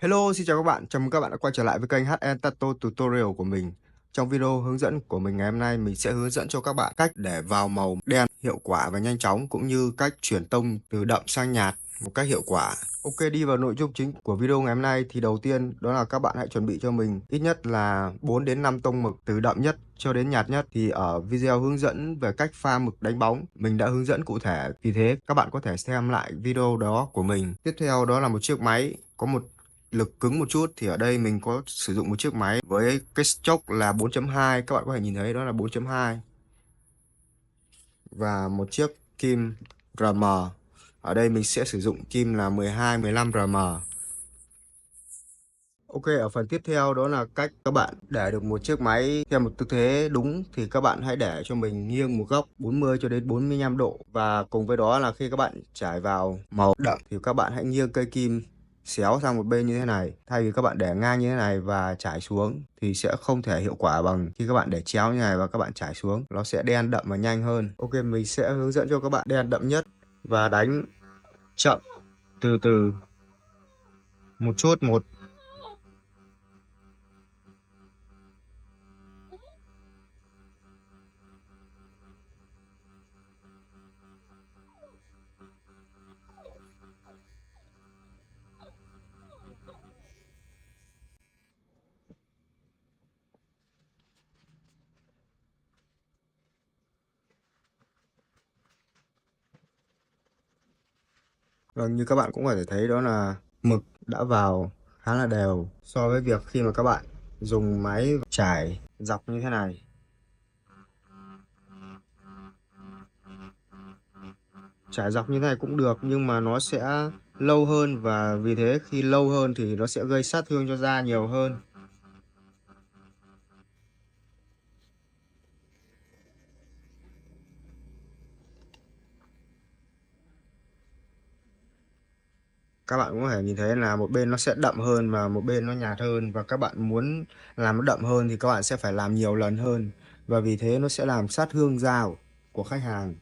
Hello, xin chào các bạn. Chào mừng các bạn đã quay trở lại với kênh HN Tattoo Tutorial của mình. Trong video hướng dẫn của mình ngày hôm nay, mình sẽ hướng dẫn cho các bạn cách để vào màu đen hiệu quả và nhanh chóng, cũng như cách chuyển tông từ đậm sang nhạt một cách hiệu quả. Ok, đi vào nội dung chính của video ngày hôm nay thì đầu tiên đó là các bạn hãy chuẩn bị cho mình ít nhất là 4 đến 5 tông mực từ đậm nhất cho đến nhạt nhất. Thì ở video hướng dẫn về cách pha mực đánh bóng, mình đã hướng dẫn cụ thể, vì thế các bạn có thể xem lại video đó của mình. Tiếp theo đó là một chiếc máy có một lực cứng một chút, thì ở đây mình có sử dụng một chiếc máy với cái stroke là 4.2, các bạn có thể nhìn thấy đó là 4.2, và một chiếc kim RM. Ở đây mình sẽ sử dụng kim là 12 15 RM. Ok, ở phần tiếp theo đó là cách các bạn để được một chiếc máy theo một tư thế đúng, thì các bạn hãy để cho mình nghiêng một góc 40 cho đến 45 độ, và cùng với đó là khi các bạn trải vào màu đậm thì các bạn hãy nghiêng cây kim xéo sang một bên như thế này, thay vì các bạn để ngang như thế này và trải xuống thì sẽ không thể hiệu quả bằng khi các bạn để chéo như này và các bạn trải xuống, nó sẽ đen đậm và nhanh hơn. Ok, mình sẽ hướng dẫn cho các bạn đen đậm nhất và đánh chậm, từ từ, một chút một. Vâng, như các bạn cũng có thể thấy đó là mực đã vào khá là đều so với việc khi mà các bạn dùng máy trải dọc như thế này. Trải dọc như thế này cũng được, nhưng mà nó sẽ lâu hơn, và vì thế khi lâu hơn thì nó sẽ gây sát thương cho da nhiều hơn. Các bạn cũng có thể nhìn thấy là một bên nó sẽ đậm hơn và một bên nó nhạt hơn, và các bạn muốn làm nó đậm hơn thì các bạn sẽ phải làm nhiều lần hơn, và vì thế nó sẽ làm sát thương da của khách hàng.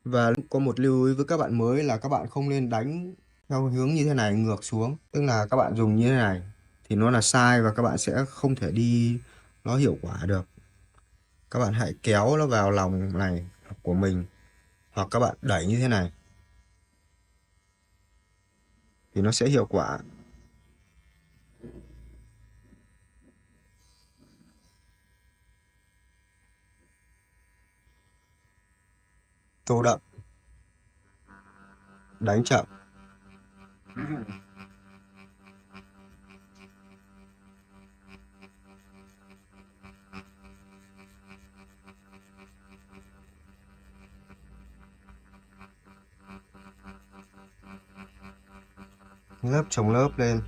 Và có một lưu ý với các bạn mới là các bạn không nên đánh theo hướng như thế này ngược xuống, tức là các bạn dùng như thế này thì nó là sai và các bạn sẽ không thể đi nó hiệu quả được. Các bạn hãy kéo nó vào lòng này của mình, hoặc các bạn đẩy như thế này thì nó sẽ hiệu quả. Tô đậm, đánh chậm. Lớp chồng lớp lên.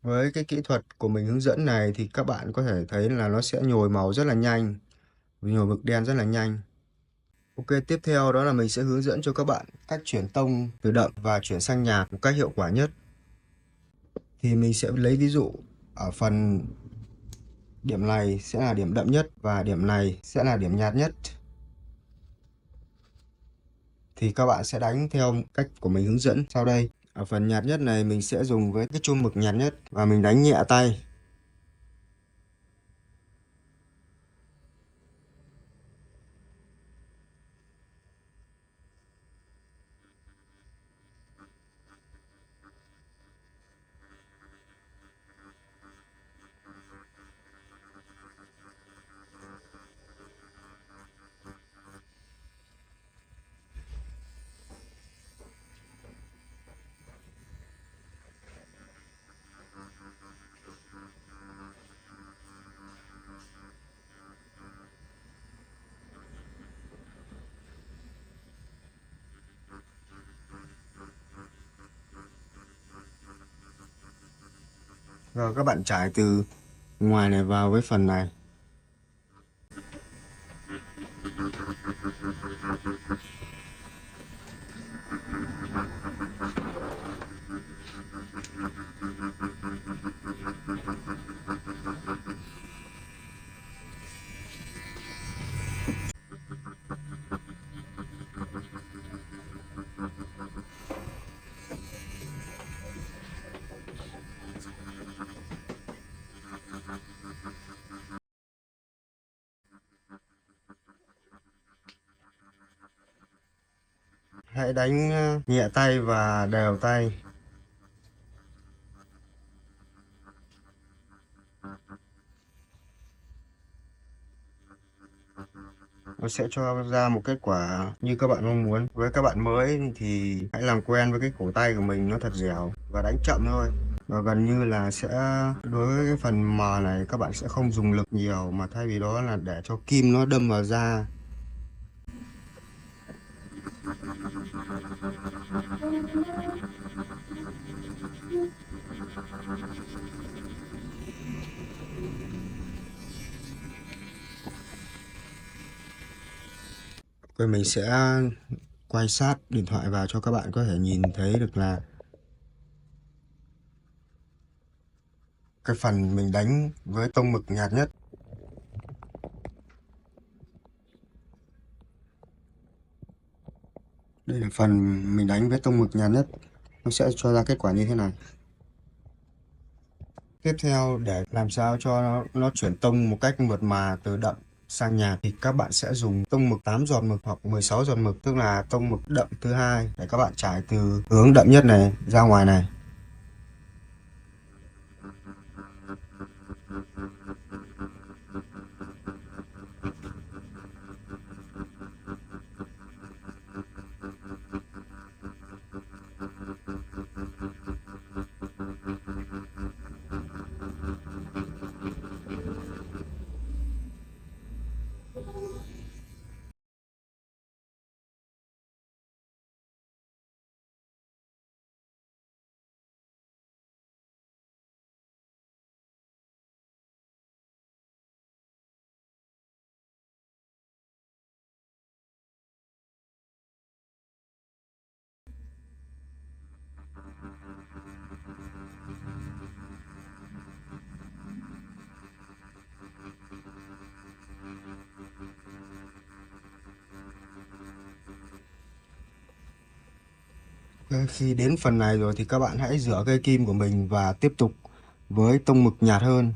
Với cái kỹ thuật của mình hướng dẫn này thì các bạn có thể thấy là nó sẽ nhồi màu rất là nhanh, nhồi mực đen rất là nhanh. Ok, tiếp theo đó là mình sẽ hướng dẫn cho các bạn cách chuyển tông từ đậm và chuyển sang nhạt một cách hiệu quả nhất. Thì mình sẽ lấy ví dụ ở phần điểm này sẽ là điểm đậm nhất và điểm này sẽ là điểm nhạt nhất. Thì các bạn sẽ đánh theo cách của mình hướng dẫn sau đây. Ở phần nhạt nhất này mình sẽ dùng với cái chum mực nhạt nhất và mình đánh nhẹ tay. Và các bạn trải từ ngoài này vào với phần này. hãy đánh nhẹ tay và đều tay. Nó sẽ cho ra một kết quả như các bạn mong muốn. Với các bạn mới thì hãy làm quen với cái cổ tay của mình nó thật dẻo và đánh chậm thôi. Và gần như là sẽ đối với cái phần mờ này các bạn sẽ không dùng lực nhiều, mà thay vì đó là để cho kim nó đâm vào da. Rồi mình sẽ quay sát điện thoại vào cho các bạn có thể nhìn thấy được là cái phần mình đánh với tông mực nhạt nhất. Đây là phần mình đánh với tông mực nhạt nhất, nó sẽ cho ra kết quả như thế này. Tiếp theo, để làm sao cho nó chuyển tông một cách mượt mà từ đậm sang nhạt thì các bạn sẽ dùng tông mực 8 giọt mực hoặc 16 giọt mực, tức là tông mực đậm thứ hai, để các bạn trải từ hướng đậm nhất này ra ngoài này. Khi đến phần này rồi thì các bạn hãy rửa cây kim của mình và tiếp tục với tông mực nhạt hơn.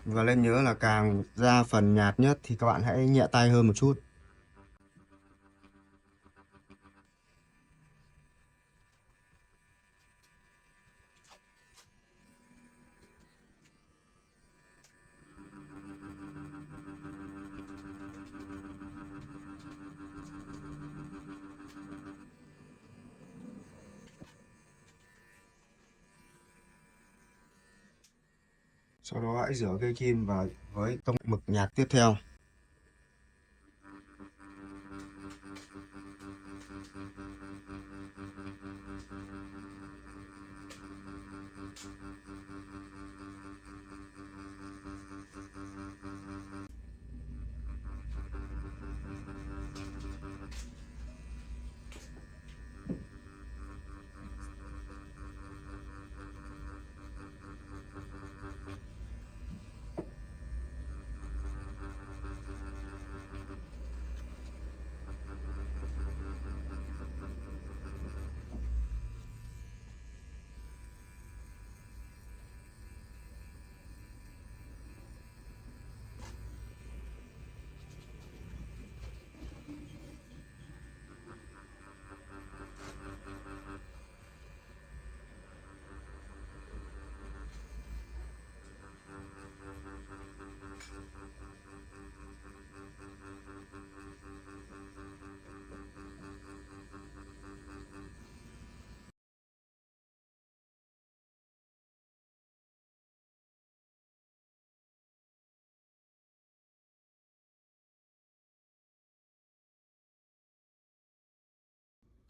Và nên nhớ là càng ra phần nhạt nhất thì các bạn hãy nhẹ tay hơn một chút. Sau đó hãy rửa cây kim và với tông mực nhạt tiếp theo.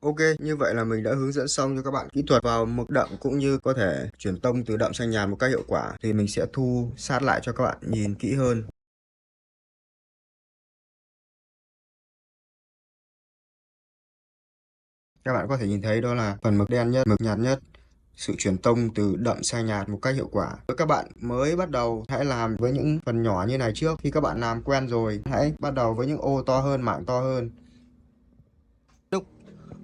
Ok, như vậy là mình đã hướng dẫn xong cho các bạn kỹ thuật vào mực đậm cũng như có thể chuyển tông từ đậm sang nhạt một cách hiệu quả. Thì mình sẽ thu sát lại cho các bạn nhìn kỹ hơn. Các bạn có thể nhìn thấy đó là phần mực đen nhất, mực nhạt nhất, sự chuyển tông từ đậm sang nhạt một cách hiệu quả. Với các bạn mới bắt đầu, hãy làm với những phần nhỏ như này trước. Khi các bạn làm quen rồi, hãy bắt đầu với những ô to hơn, mảng to hơn.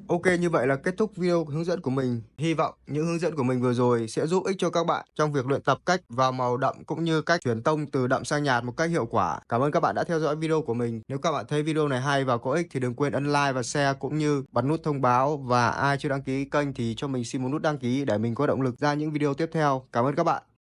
Ok, như vậy là kết thúc video hướng dẫn của mình. Hy vọng những hướng dẫn của mình vừa rồi sẽ giúp ích cho các bạn trong việc luyện tập cách vào màu đậm cũng như cách truyền tông từ đậm sang nhạt một cách hiệu quả. Cảm ơn các bạn đã theo dõi video của mình. Nếu các bạn thấy video này hay và có ích thì đừng quên ấn like và share cũng như bật nút thông báo, và ai chưa đăng ký kênh thì cho mình xin một nút đăng ký để mình có động lực ra những video tiếp theo. Cảm ơn các bạn.